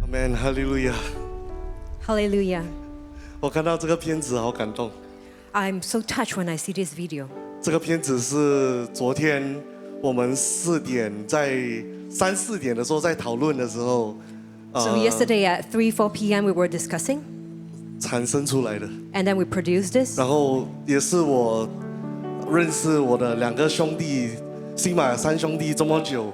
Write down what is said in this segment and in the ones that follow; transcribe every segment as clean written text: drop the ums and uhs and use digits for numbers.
Amen， 哈利路亚，哈利路亚。我看到这个片子好感动。I'm so touched when I see this video. 这个片子是昨天我们3、4点的时候在讨论的时候， So yesterday at 3-4 p.m. we were discussing, 产生出来的。and then we produced this. 然后也是我认识我的2个兄弟，新马3兄弟这么久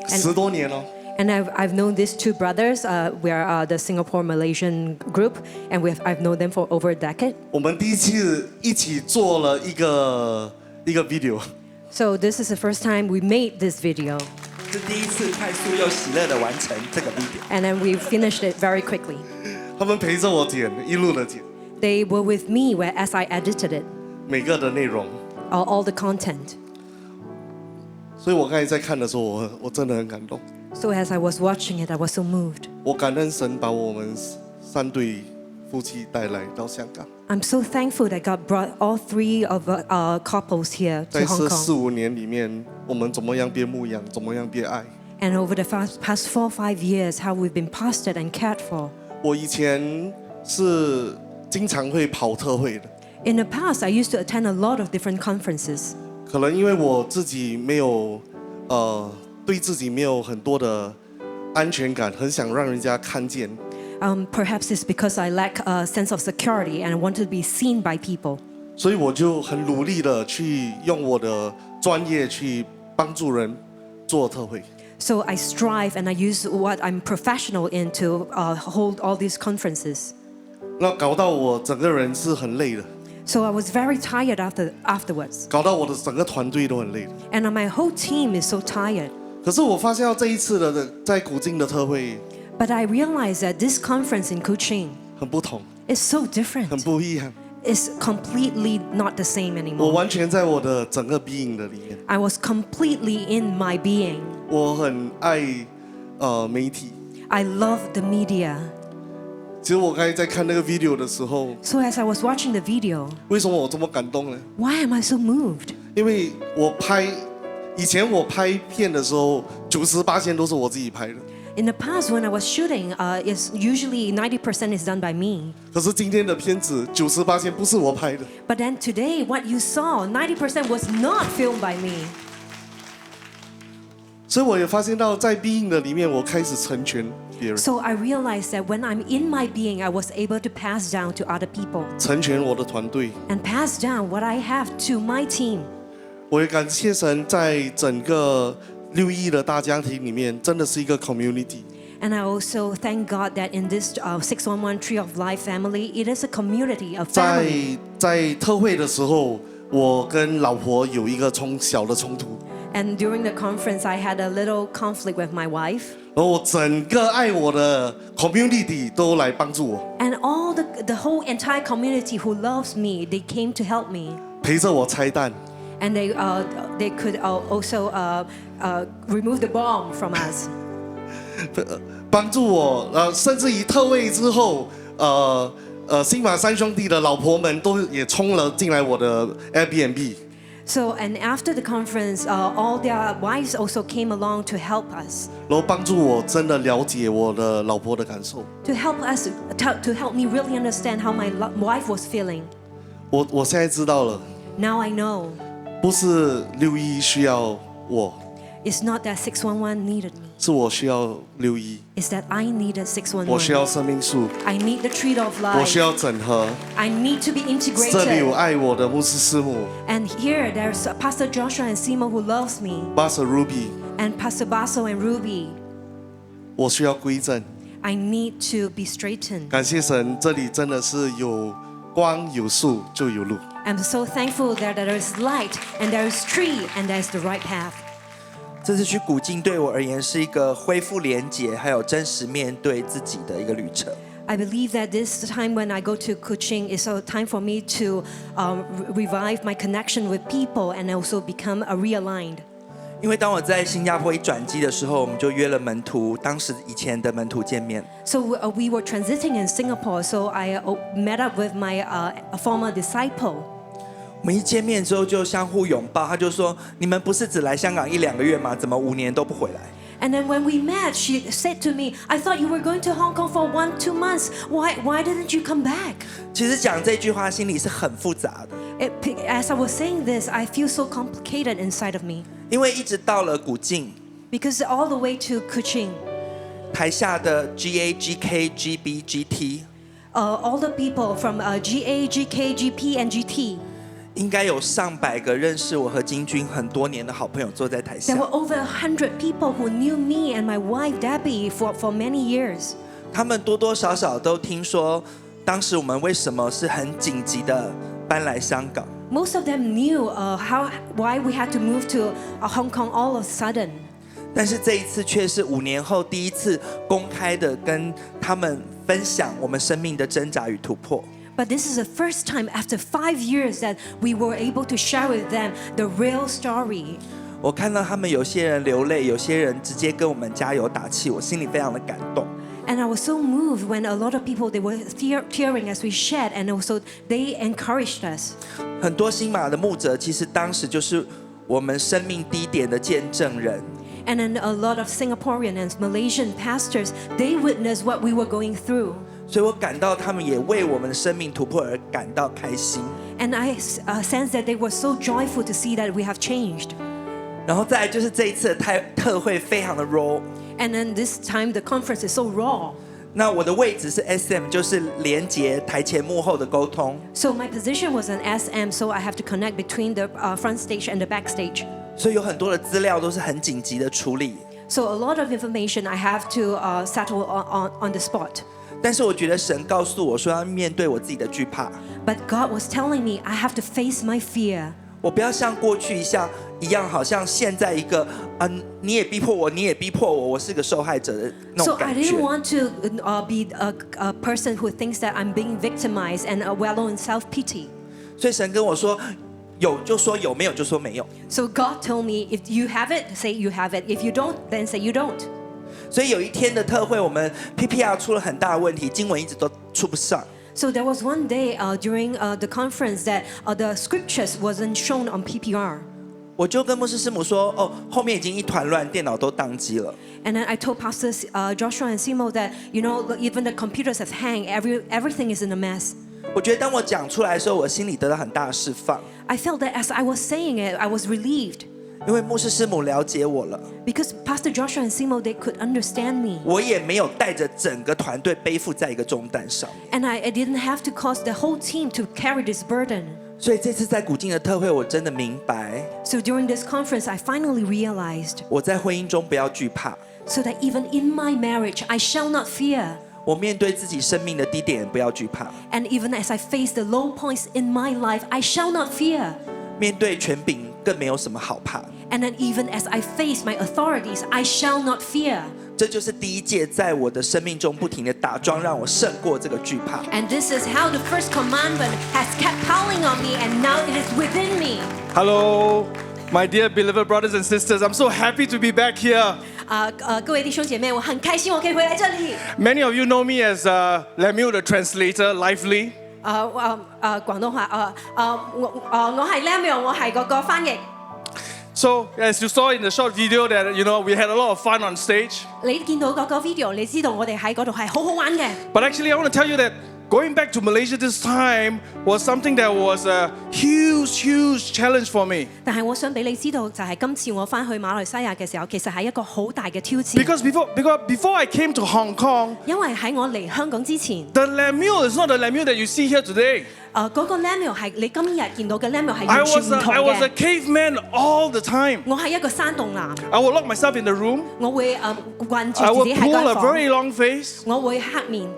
，10多年了。And I've known these 2 brothers. We are the Singapore Malaysian group, and I've known them for over a decade. 我们第一次一起做了一个 video。 So this is the first time we made this video. 是第一次快速又喜乐的完成这个 video. And then we finished it very quickly. 他们陪着我剪，一路的剪。 They were with me as I edited it, 每个的内容。 all the content. 所以我刚才在看的时候，我真的很感动。 So as I was watching it, I was so moved. 我感恩神把我们3对夫妻带来到香港。 I'm so thankful that God brought all 3 of our couples here 在 to 这 Hong Kong. 4、5年里面，我们怎么样被牧养，怎么样被爱。 And over the past 4-5 years, how we've been pastored and cared for. 我以前是经常会跑特会的， In the past, I used to attend a lot of different conferences. 可能因为我自己没有对自己没有很多的安全感，很想让人家看见。 Perhaps it's because I lack a sense of security and I want to be seen by people. 所以我就很努力的去用我的专业去帮助人做特会。 So I strive and I use what I'm professional in to hold all these conferences. 那搞到我整个人是很累的， So I was very tired afterwards. 搞到我的整个团队都很累的。 And my whole team is so tired. 可是我发现到这一次的在古晋的特会 But I realized that this conference in Kuching 很不同， is so different. 很不一样。 It's completely not the same 我 anymore. 完全在我的整个 being 的里面， I was completely in my being. 我很爱媒体。 I love the media. 其实我刚才在看那个 video 的时候， So as I was watching the video, 为什么我这么感动呢？ why am I so moved? 因为以前我拍片的时候，98%都是我自己拍的。 In the past, when I was shooting, it's usually 90% is done by me. 可是今天的片子98%不是我拍的。 But then today, what you saw, 90% was not filmed by me. 所以我也发现到，在 being 的里面，我开始成全别人， So I realized that when I'm in my being, I was able to pass down to other people 成全我的团队。 and pass down what I have to my team. 我也感谢神，在整个6·1的大家庭里面，真的是一个 community。 And I also thank God that in this 611 Tree of Life family, it is a community of family. 在特会的时候，我跟老婆有一个小的冲突， And during the conference, I had a little conflict with my wife. 然后我整个爱我的 community 都来帮助我， And all the whole entire community who loves me, they came to help me. 陪着我拆弹。 And they could also remove the bomb from us. 帮助我，甚至于特会之后，新马3兄弟的老婆们都也冲了进来我的 Airbnb。 So, and after the conference, all their wives also came along to help us. 然后帮助我真的了解我的老婆的感受。 To help us, to help me really understand how my wife was feeling. 我现在知道了， Now I know. 不是6·1需要我， It's not that 611 needed me. 是我需要6·1。 It's that I needed 我需 611. 要生命树， I need the tree of 我需 life. 要整合。 I need to be 这里有 integrated. 爱我的牧师师母 And here, there's Pastor Joshua and Simo who loves me. ，Pastor Ruby， And Pastor Baso and Ruby. 我需要归正。 I need to be straightened. 感谢神，这里真的是有光有树就有路。 I'm so thankful that there is light and there is tree and there's the right path. 这次去古晋对我而言是一个恢复连结，还有真实面对自己的一个旅程。 I believe that this time when I go to Kuching is a time for me to revive my connection with people and also become realigned. 因为当我在新加坡一转机的时候，我们就约了门徒，当时以前的门徒见面。 So we were transiting in Singapore, so I met up with my former disciple. 我们一见面之后就相互拥抱，他就说：“你们不是只来香港1-2个月吗？怎么5年都不回来？” And then when we met, she said to me, "I thought you were going to Hong Kong for 1-2 months. Why didn't you come back?" 其实讲这句话心里是很复杂的， As I was saying this, I feel so complicated inside of me. 因为一直到了古晋， Because all the way to Kuching, 台下的 GA、GK、GB、GT all the people from GA, GK, GP, and GT, 应该有上百个认识我和金君很多年的好朋友坐在台 there 下， were over 100 people who knew me and my wife Debbie for many years. 他们多多少少都听说，当时我们为什么是很紧急的搬来香港。 Most of them knew why we had to move to Hong Kong all of a sudden. 但是这一次却是5年后第一次公开的跟他们分享我们生命的挣扎与突破。 But this is the first time after 5 years that we were able to share with them the real story. 我看到他们有些人流泪，有些人直接跟我们加油打气，我心里非常的感动。 And I was so moved when a lot of people, they were tearing as we shared, and also they encouraged us. 很多新马的牧者其实当时就是我们生命低点的见证人。 And then a lot of Singaporean and Malaysian pastors, they witnessed what we were going through. 所以我感到他们也为我们的生命突破而感到开心。 And I sensed that they were so joyful to see that we have changed. 然后再来就是这一次的特会非常的 raw。 And then this time the conference is so raw. 那我的位置是 SM， 就是连接台前幕后的沟通。 So my position was an SM, so I have to connect between the front stage and the backstage. 所以有很多的资料都是很紧急的处理。 So a lot of information I have to settle on the spot. 但是我觉得神告诉我说要面对我自己的惧怕， But God was telling me I have to face my fear. 我不要像过去一样，好像现在一个你也逼迫我，你也逼迫我，我是个受害者的那 So 种 I 感 didn't 觉。 want to be a person who thinks that I'm being victimized and wallow in self-pity. 所以神跟我说，有就说有，没有就说没有。 So God told me, if you have it, say you have it. If you don't, then say you don't. 所以有一天的特会，我们 PPR 出了很大的问题，经文一直都出不上。 So there was one day during the conference that the scriptures wasn't shown on PPR. 我就跟牧师师母说，后面已经一团乱，电脑都宕机了。 And then I told Pastors Joshua and Simo that, even the computers have hanged, everything is in a mess. 我觉得当我讲出来的时候，我心里得到很大的释放， I felt that as I was saying it, I was relieved. 因为牧师师母了解我了， Because Pastor Joshua and Simo, they could understand me. 我也没有带着整个团队背负在一个重担上。 And I didn't have to cause the whole team to carry this burden. 所以这次在古晋的特会，我真的明白， So during this conference, I finally realized 我在婚姻中不要惧怕， so that even in my marriage, I shall not fear. 我面对自己生命的低点不要惧怕， And even as I face the low points in my life, I shall not fear. 面对权柄更没有什么好怕。 And then even as I face my authorities, I shall not fear. 这就是第一届在我的生命中不停的打桩，让我胜过这个惧怕。 And this is how the first commandment has kept calling on me, and now it is within me. Hello, my dear beloved brothers and sisters. I'm so happy to be back here. 各位弟兄姐妹，我很开心我可以回来这里。 Many of you know me as Lemuel the translator, Lively. 廣東話，我係 Lemuel，我係嗰個翻譯。 So, as you saw in the short video that, we had a lot of fun on stage. 你見到嗰個 video，你知道我哋喺嗰度係好好玩嘅。 But actually, I want to tell you that going back to Malaysia this time was something that was a huge challenge for me. 但係我想俾你知道，就係今次我翻去馬來西亞嘅時候，其實係一個好大嘅挑戰。 Because before I came to Hong Kong, 因為喺我嚟香港之前， the Lemuel is not the Lemuel that you see here today. 嗰個 Lemuel 係你今日見到嘅 Lemuel 係 I 完全 was 唔 a, 同 I was a 嘅。 caveman all the time. 我係一個山洞男， I would lock myself in the room. 我會困住 I 自 would 己喺 pull 間 a 房， very long face 我會黑面。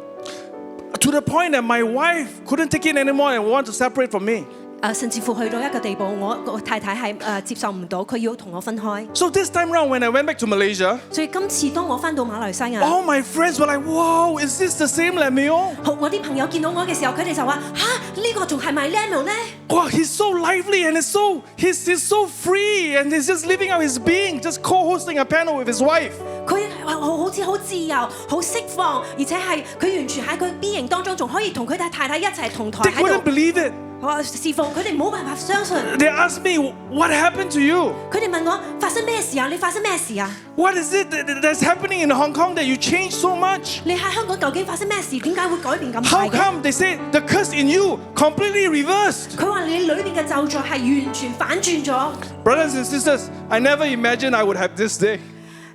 to the point that my wife couldn't take it anymore and wanted to separate from me. 甚至乎去到一個地步，我太太係接受唔到，佢要同我分開。 So this time round, when I went back to Malaysia, 所以今次當我翻到馬來西亞， all my friends were like, "Wow, is this the same Lemuel? 我啲朋友見到我嘅時候，佢哋就話：嚇，呢個仲係咪 Lemuel 呢？ Wow, he's so lively and he's so free and he's just living out his being, just co-hosting a panel with his wife." 佢好似好自由、好釋放，而且係佢完全喺佢 B 型當中，仲可以同佢太太一齊同台 They 喺 couldn't 度。 believe it. 我侍奉，佢哋冇辦法相信。 They ask me, what happened to you? 佢哋問我發生咩事啊？你發生咩事啊？ What is it that's happening in Hong Kong that you changed so much? 你喺香港究竟發生咩事？點解會改變咁 How 快嘅？ come they say the curse in you completely reversed? 佢話你裏邊嘅咒詛係完全反轉咗。 Brothers and sisters, I never imagined I would have this day.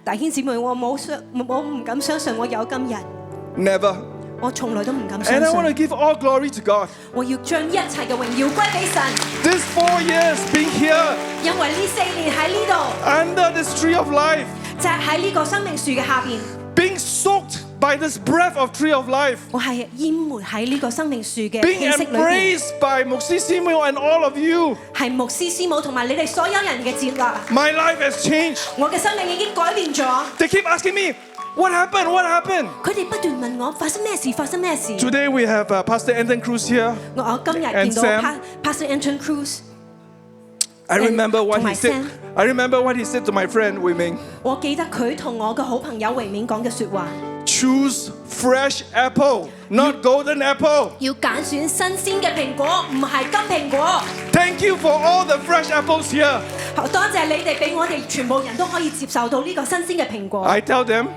弟兄姊妹，我唔敢相信我有今日， Never. 我從來都唔敢相 And I want to 信。 give all glory to God. 我要將一切嘅榮耀歸俾神， This 4 years being here 因為呢4年喺呢度， under this tree of life, 就係喺呢個生命樹嘅下邊， being soaked by this breath of tree of life, 我係淹沒喺呢個生命樹嘅 being 氣息裏邊， embraced by Muksi Simeon and all of you. 係牧師師母同埋你哋所有人嘅接納。 My life has changed. 我嘅生命已經改變咗。 They keep asking me, what happened? What happened? 佢哋不斷問我發生咩事，發生咩事。 Today we have Pastor Anton Cruz here. 我今日 And 見到 Sam Pastor Anton Cruz， I remember what 同 he 埋 said. Sam I remember what he said to my friend Weimin. 我記得佢同我嘅好朋友維面講嘅説話， Choose fresh apple, not golden apple. 要揀選新鮮嘅蘋果，唔係金蘋果。 Thank you for all the fresh apples here. 多謝你哋俾我哋全部人都可以接受到呢個新鮮嘅蘋果。 I tell them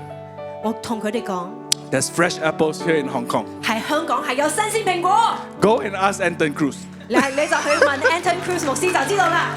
我同佢哋講， there's fresh apples here in Hong Kong. 喺香港係有新鮮蘋果。 Go and ask Anton Cruz. 你就去問 Anton Cruz 牧師就知道啦。